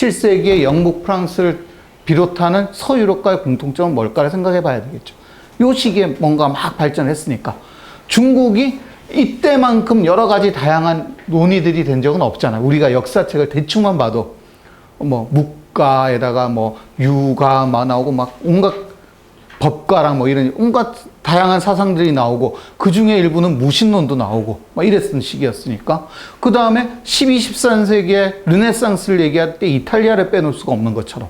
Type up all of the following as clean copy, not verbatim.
17세기의 영국, 프랑스를 비롯하는 서유럽과의 공통점은 뭘까를 생각해 봐야 되겠죠. 요 시기에 뭔가 막 발전했으니까. 중국이 이때만큼 여러 가지 다양한 논의들이 된 적은 없잖아요. 우리가 역사책을 대충만 봐도 뭐 묵가에다가 뭐 유가 막 나오고 막 온갖 법가랑 뭐 이런 온갖 다양한 사상들이 나오고 그 중에 일부는 무신론도 나오고 막 이랬던 시기였으니까. 그 다음에 12, 13세기에 르네상스를 얘기할 때 이탈리아를 빼놓을 수가 없는 것처럼.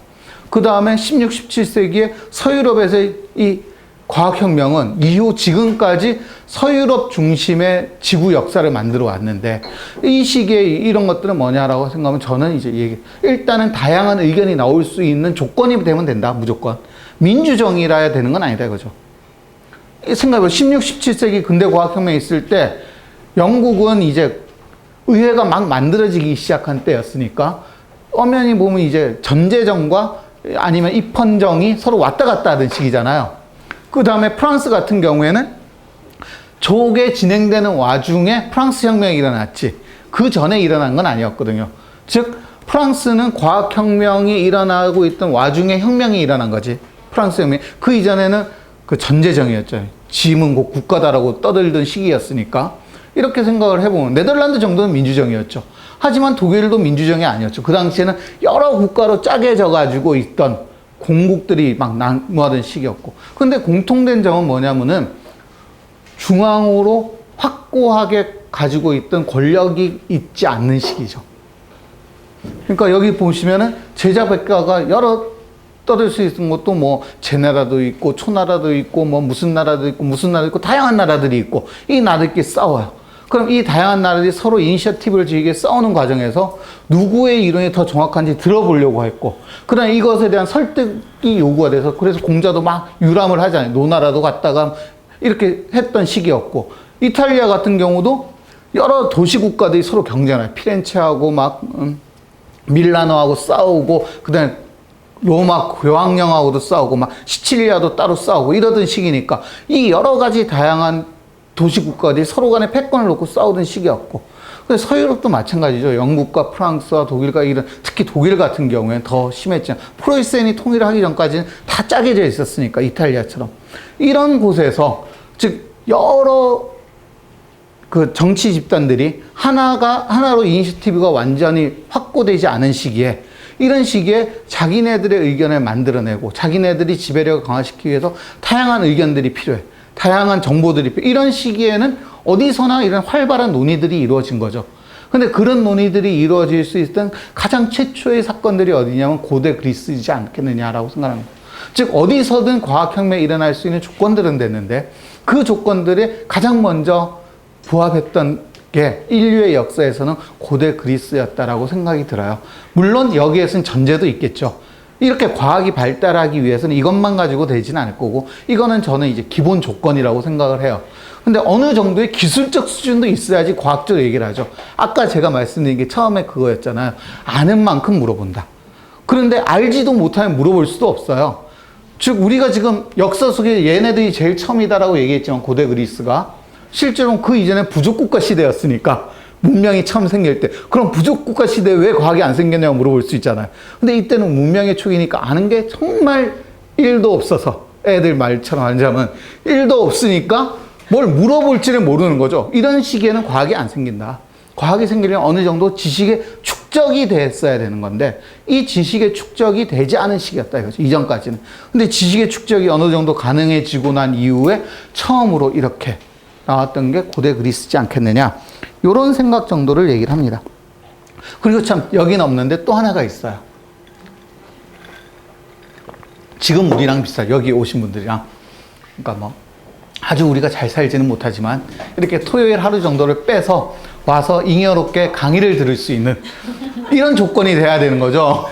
그 다음에 16, 17세기에 서유럽에서의 이 과학혁명은 이후 지금까지 서유럽 중심의 지구 역사를 만들어 왔는데 이 시기에 이런 것들은 뭐냐라고 생각하면 저는 이제 일단은 다양한 의견이 나올 수 있는 조건이 되면 된다, 무조건. 민주정의라야 되는 건 아니다, 이거죠. 생각해보면 16, 17세기 근대 과학혁명이 있을 때 영국은 이제 의회가 막 만들어지기 시작한 때였으니까 엄연히 보면 이제 전제정과 아니면 입헌정이 서로 왔다 갔다 하던 시기잖아요. 그 다음에 프랑스 같은 경우에는 조게 진행되는 와중에 프랑스 혁명이 일어났지 그 전에 일어난 건 아니었거든요. 즉 프랑스는 과학혁명이 일어나고 있던 와중에 혁명이 일어난 거지. 프랑스 혁명. 그 이전에는 그 전제정이었죠. 짐은 곧 국가다라고 떠들던 시기였으니까. 이렇게 생각을 해보면 네덜란드 정도는 민주정이었죠. 하지만 독일도 민주정이 아니었죠. 그 당시에는 여러 국가로 짜개져 가지고 있던 공국들이 막 난무하던 시기였고. 근데 공통된 점은 뭐냐면은 중앙으로 확고하게 가지고 있던 권력이 있지 않는 시기죠. 그러니까 여기 보시면은 제자백가가 여러 떠들 수 있는 것도 뭐 제나라도 있고 초나라도 있고 뭐 무슨 나라도 있고 무슨 나라도 있고 다양한 나라들이 있고 이 나라들끼리 싸워요. 그럼 이 다양한 나라들이 서로 이니셔티브를 지게 싸우는 과정에서 누구의 이론이 더 정확한지 들어보려고 했고 그 다음에 이것에 대한 설득이 요구가 돼서 그래서 공자도 막 유람을 하잖아요. 노나라도 갔다가 이렇게 했던 시기였고 이탈리아 같은 경우도 여러 도시 국가들이 서로 경쟁해요. 피렌체하고 막 밀라노하고 싸우고 그 다음에 로마 교황령하고도 싸우고 막 시칠리아도 따로 싸우고 이러던 시기니까 이 여러 가지 다양한 도시 국가들이 서로 간에 패권을 놓고 싸우던 시기였고 그래서 서유럽도 마찬가지죠. 영국과 프랑스와 독일과 이런 특히 독일 같은 경우에는 더 심했죠. 프로이센이 통일을 하기 전까지는 다 짜게져 있었으니까 이탈리아처럼 이런 곳에서 즉 여러 그 정치 집단들이 하나로 이니셔티브가 완전히 확고되지 않은 시기에 이런 시기에 자기네들의 의견을 만들어내고 자기네들이 지배력을 강화시키기 위해서 다양한 의견들이 필요해. 다양한 정보들이 필요해. 이런 시기에는 어디서나 이런 활발한 논의들이 이루어진 거죠. 근데 그런 논의들이 이루어질 수 있던 가장 최초의 사건들이 어디냐면 고대 그리스이지 않겠느냐라고 생각합니다. 즉 어디서든 과학혁명이 일어날 수 있는 조건들은 됐는데 그 조건들이 가장 먼저 부합했던 게 인류의 역사에서는 고대 그리스였다라고 생각이 들어요. 물론 여기에서는 전제도 있겠죠. 이렇게 과학이 발달하기 위해서는 이것만 가지고 되지는 않을 거고 이거는 저는 이제 기본 조건이라고 생각을 해요. 근데 어느 정도의 기술적 수준도 있어야지 과학적 얘기를 하죠. 아까 제가 말씀드린 게 처음에 그거였잖아요. 아는 만큼 물어본다. 그런데 알지도 못하면 물어볼 수도 없어요. 즉 우리가 지금 역사 속에 얘네들이 제일 처음이다라고 얘기했지만 고대 그리스가 실제로는 그 이전에 부족국가 시대였으니까 문명이 처음 생길 때 그럼 부족국가 시대에 왜 과학이 안 생겼냐고 물어볼 수 있잖아요. 근데 이때는 문명의 초기니까 아는 게 정말 1도 없어서 애들 말처럼 하자면 1도 없으니까 뭘 물어볼지를 모르는 거죠. 이런 시기에는 과학이 안 생긴다. 과학이 생기려면 어느 정도 지식의 축적이 됐어야 되는 건데 이 지식의 축적이 되지 않은 시기였다 이거죠. 이전까지는. 근데 지식의 축적이 어느 정도 가능해지고 난 이후에 처음으로 이렇게 나왔던 게 고대 그리스지 않겠느냐. 이런 생각 정도를 얘기를 합니다. 그리고 참 여기는 없는데 또 하나가 있어요. 지금 우리랑 비슷하죠. 여기 오신 분들이랑. 그러니까 뭐 아주 우리가 잘 살지는 못하지만 이렇게 토요일 하루 정도를 빼서 와서 잉여롭게 강의를 들을 수 있는 이런 조건이 돼야 되는 거죠.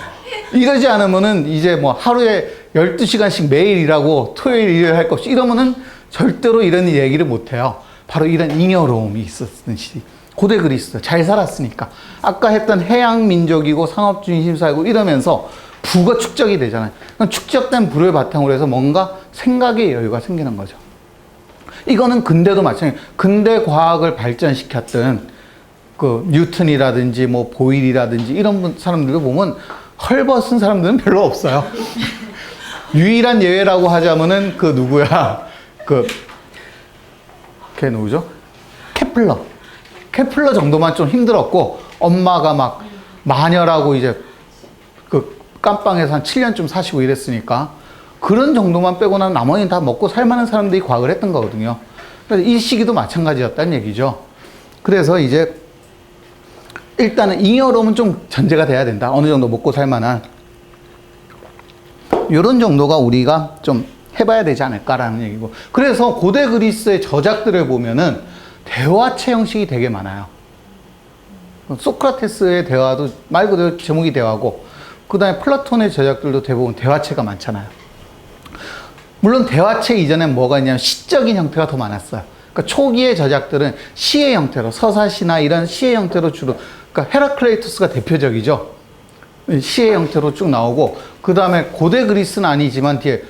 이러지 않으면은 이제 뭐 하루에 12시간씩 매일 일하고 토요일 일을 할 것 없이 이러면은 절대로 이런 얘기를 못 해요. 바로 이런 잉여로움이 있었던 시기. 고대 그리스 잘 살았으니까 아까 했던 해양 민족이고 상업 중심 사회고 이러면서 부가 축적이 되잖아요. 축적된 부를 바탕으로 해서 뭔가 생각의 여유가 생기는 거죠. 이거는 근대도 마찬가지예요. 근대 과학을 발전시켰던 그 뉴턴이라든지 뭐 보일이라든지 이런 사람들도 보면 헐벗은 사람들은 별로 없어요. 유일한 예외라고 하자면은 그 누구야? 걔 누구죠? 케플러 정도만 좀 힘들었고, 엄마가 막 마녀라고 이제 그 깜빵에서 한 7년쯤 사시고 이랬으니까, 그런 정도만 빼고는 나머지는 다 먹고 살만한 사람들이 과학을 했던 거거든요. 그래서 이 시기도 마찬가지였다는 얘기죠. 그래서 이제 일단은 잉여로움은 좀 전제가 돼야 된다. 어느 정도 먹고 살만한. 이런 정도가 우리가 좀 해봐야 되지 않을까라는 얘기고. 그래서 고대 그리스의 저작들을 보면은 대화체 형식이 되게 많아요. 소크라테스의 대화도 말 그대로 제목이 대화고, 그 다음에 플라톤의 저작들도 대부분 대화체가 많잖아요. 물론 대화체 이전엔 뭐가 있냐면 시적인 형태가 더 많았어요. 그러니까 초기의 저작들은 시의 형태로, 서사시나 이런 시의 형태로 주로, 그러니까 헤라클레이토스가 대표적이죠. 시의 형태로 쭉 나오고, 그 다음에 고대 그리스는 아니지만 뒤에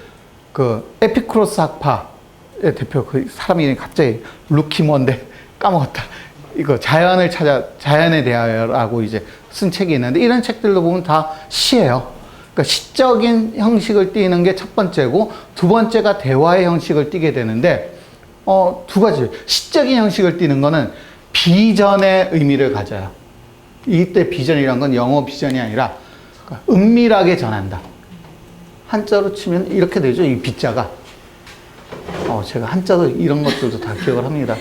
그 에피쿠로스 학파의 대표 그 사람 이름이 갑자기 루키몬데 까먹었다. 이거 자연에 대하여라고 이제 쓴 책이 있는데, 이런 책들도 보면 다 시예요. 그러니까 시적인 형식을 띠는 게 첫 번째고, 두 번째가 대화의 형식을 띠게 되는데, 두 가지. 시적인 형식을 띠는 거는 비전의 의미를 가져요. 이때 비전이란 건 영어 비전이 아니라 그러니까 은밀하게 전한다. 한자로 치면 이렇게 되죠. 이 비자가. 제가 한자도 이런 것들도 다 기억을 합니다.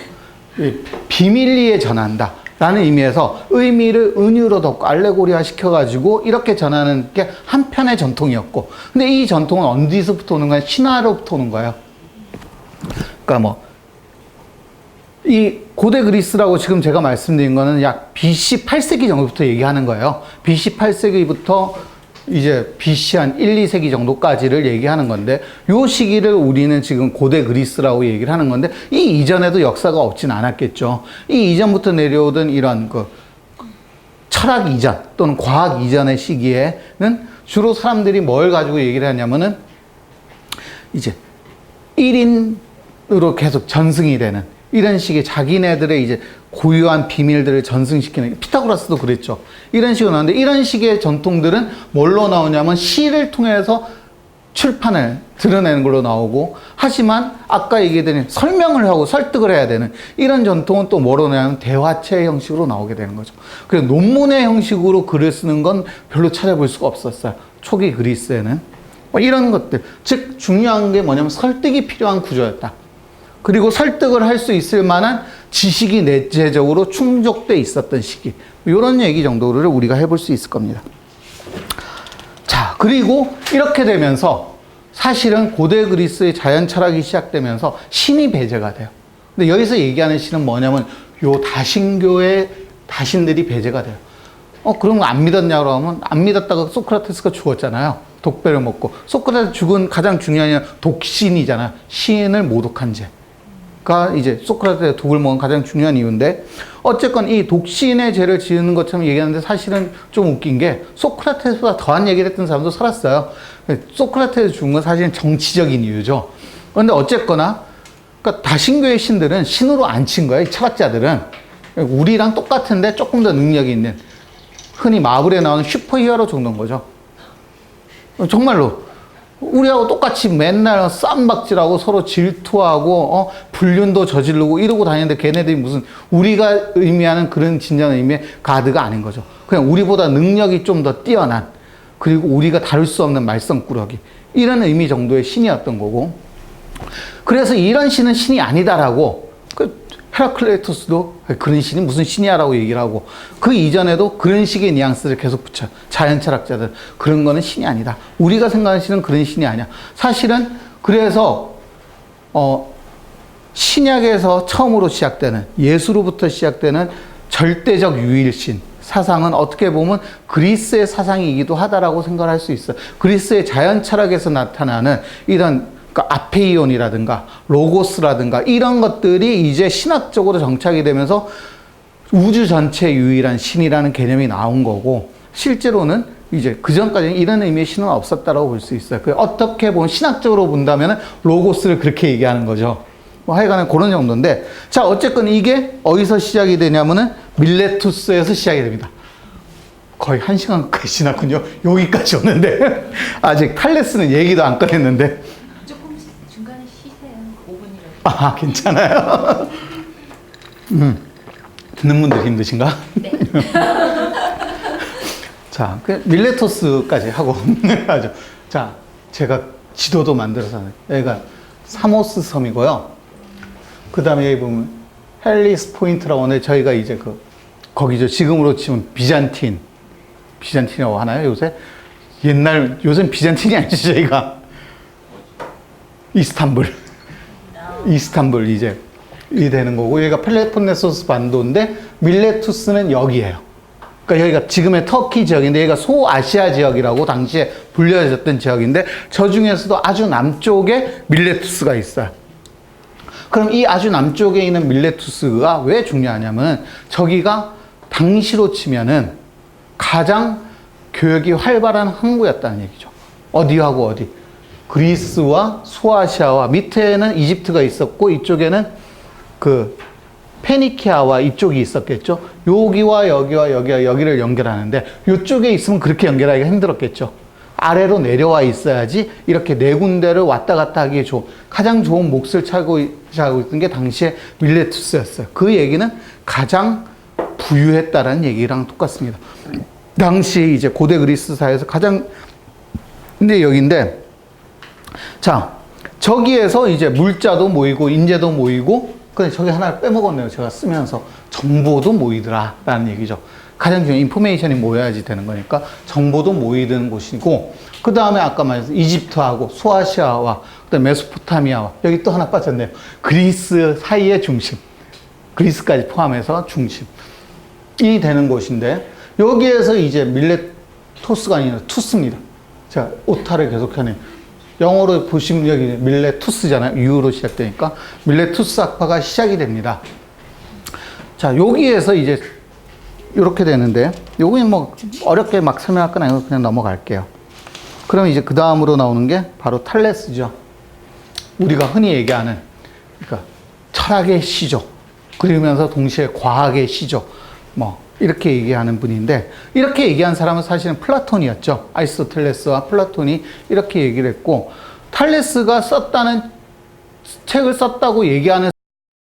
비밀리에 전한다 라는 의미에서 의미를 은유로 덮고 알레고리화 시켜가지고 이렇게 전하는 게 한편의 전통이었고, 근데 이 전통은 어디서부터 오는 거야? 신화로부터 오는 거예요. 그러니까 이 고대 그리스라고 지금 제가 말씀드린 거는 약 BC 8세기 정도부터 얘기하는 거예요. BC 8세기부터 이제 BC 한 1, 2세기 정도까지를 얘기하는 건데, 요 시기를 우리는 지금 고대 그리스라고 얘기를 하는 건데, 이 이전에도 역사가 없진 않았겠죠. 이 이전부터 내려오던 이런 철학 이전 또는 과학 이전의 시기에는 주로 사람들이 뭘 가지고 얘기를 하냐면은 이제 1인으로 계속 전승이 되는 이런 식의 자기네들의 이제 고유한 비밀들을 전승시키는, 피타고라스도 그랬죠. 이런 식으로 나오는데, 이런 식의 전통들은 뭘로 나오냐면 시를 통해서 출판을 드러내는 걸로 나오고, 하지만 아까 얘기했더니 설명을 하고 설득을 해야 되는 이런 전통은 또 뭐로 나오냐면 대화체 형식으로 나오게 되는 거죠. 그래서 논문의 형식으로 글을 쓰는 건 별로 찾아볼 수가 없었어요. 초기 그리스에는. 이런 것들. 즉 중요한 게 뭐냐면 설득이 필요한 구조였다. 그리고 설득을 할 수 있을 만한 지식이 내재적으로 충족돼 있었던 시기. 이런 얘기 정도를 우리가 해볼 수 있을 겁니다. 자, 그리고 이렇게 되면서 사실은 고대 그리스의 자연 철학이 시작되면서 신이 배제가 돼요. 근데 여기서 얘기하는 신은 뭐냐면 요 다신교의 다신들이 배제가 돼요. 그럼 안 믿었냐고 하면 안 믿었다가 소크라테스가 죽었잖아요. 독배를 먹고. 소크라테스 죽은 가장 중요한 독신이잖아요. 시인을 모독한 죄. 가 이제 소크라테스가 독을 먹은 가장 중요한 이유인데, 어쨌건 이 독신의 죄를 지은 것처럼 얘기하는데 사실은 좀 웃긴 게 소크라테스보다 더한 얘기를 했던 사람도 살았어요. 소크라테스 죽은 건 사실은 정치적인 이유죠. 그런데 어쨌거나 그러니까 다신교의 신들은 신으로 안 친 거예요. 이 철학자들은 우리랑 똑같은데 조금 더 능력이 있는, 흔히 마블에 나오는 슈퍼히어로 정도인 거죠. 정말로 우리하고 똑같이 맨날 쌈박질하고 서로 질투하고 불륜도 저지르고 이러고 다니는데, 걔네들이 무슨 우리가 의미하는 그런 진정한 의미의 가드가 아닌 거죠. 그냥 우리보다 능력이 좀 더 뛰어난, 그리고 우리가 다룰 수 없는 말썽꾸러기, 이런 의미 정도의 신이었던 거고, 그래서 이런 신은 신이 아니다라고 헤라클레이토스도 그런 신이 무슨 신이야 라고 얘기를 하고, 그 이전에도 그런 식의 뉘앙스를 계속 붙여. 자연 철학자들. 그런 거는 신이 아니다. 우리가 생각하는 신은 그런 신이 아니야. 사실은 그래서 신약에서 처음으로 시작되는, 예수로부터 시작되는 절대적 유일신 사상은 어떻게 보면 그리스의 사상이기도 하다라고 생각할 수 있어요. 그리스의 자연 철학에서 나타나는 이런 그러니까 아페이온이라든가 로고스라든가 이런 것들이 이제 신학적으로 정착이 되면서 우주 전체 유일한 신이라는 개념이 나온 거고, 실제로는 이제 그 전까지는 이런 의미의 신은 없었다라고 볼 수 있어요. 어떻게 보면 신학적으로 본다면 로고스를 그렇게 얘기하는 거죠. 하여간에 그런 정도인데, 자, 어쨌건 이게 어디서 시작이 되냐면은 밀레투스에서 시작이 됩니다. 거의 1시간 가까이 지났군요. 여기까지 오는데 아직 탈레스는 얘기도 안 꺼냈는데. 조금 중간에 쉬세요. 5분이라도. 아, 괜찮아요. 듣는 분들 힘드신가? 네. 자, 그 밀레토스까지 하고 하죠. 자, 제가 지도도 만들어서 여기가 사모스 섬이고요. 그 다음에 여기 보면 헬리스 포인트라고 하는데 저희가 이제 거기죠. 지금으로 치면 비잔틴이라고 하나요, 요새? 요새는 비잔틴이 아니죠, 저희가. 이스탄불 이제 이 되는 거고, 여기가 펠로폰네소스 반도인데 밀레투스는 여기예요. 그러니까 여기가 지금의 터키 지역인데 여기가 소아시아 지역이라고 당시에 불려졌던 지역인데 저 중에서도 아주 남쪽에 밀레투스가 있어요. 그럼 이 아주 남쪽에 있는 밀레투스가 왜 중요하냐면 저기가 당시로 치면은 가장 교역이 활발한 항구였다는 얘기죠. 어디하고 어디? 그리스와 소아시아와 밑에는 이집트가 있었고 이쪽에는 페니키아와 이쪽이 있었겠죠. 여기와 여기와 여기를 연결하는데 이쪽에 있으면 그렇게 연결하기가 힘들었겠죠. 아래로 내려와 있어야지 이렇게 네 군데를 왔다 갔다 하기에 가장 좋은 몫을 차고 있던 게 당시에 밀레투스였어요. 그 얘기는 가장 부유했다라는 얘기랑 똑같습니다. 당시 이제 고대 그리스 사회에서 가장 근데 여기인데 자 저기에서 이제 물자도 모이고 인재도 모이고 근데 저기 하나를 빼먹었네요. 제가 쓰면서 정보도 모이더라 라는 얘기죠. 가장 중요한 인포메이션이 모여야지 되는 거니까 정보도 모이는 곳이고 그 다음에 아까 말했던 이집트하고 소아시아와 그다음에 메소포타미아와 여기 또 하나 빠졌네요. 그리스 사이의 중심 그리스까지 포함해서 중심이 되는 곳인데 여기에서 이제 밀레토스가 아니라 투스입니다. 제가 오타를 계속 하네요. 영어로 보시면 여기 밀레투스잖아요. U로 시작되니까 밀레투스 학파가 시작이 됩니다. 자, 여기에서 이제 이렇게 되는데 요거는 뭐 어렵게 막 설명할 건 아니고 그냥 넘어갈게요. 그럼 이제 그 다음으로 나오는 게 바로 탈레스죠. 우리가 흔히 얘기하는 그러니까 철학의 시조 그러면서 동시에 과학의 시조 뭐 이렇게 얘기하는 분인데 이렇게 얘기한 사람은 사실은 플라톤이었죠. 아리스토텔레스와 플라톤이 이렇게 얘기를 했고 탈레스가 책을 썼다고 얘기하는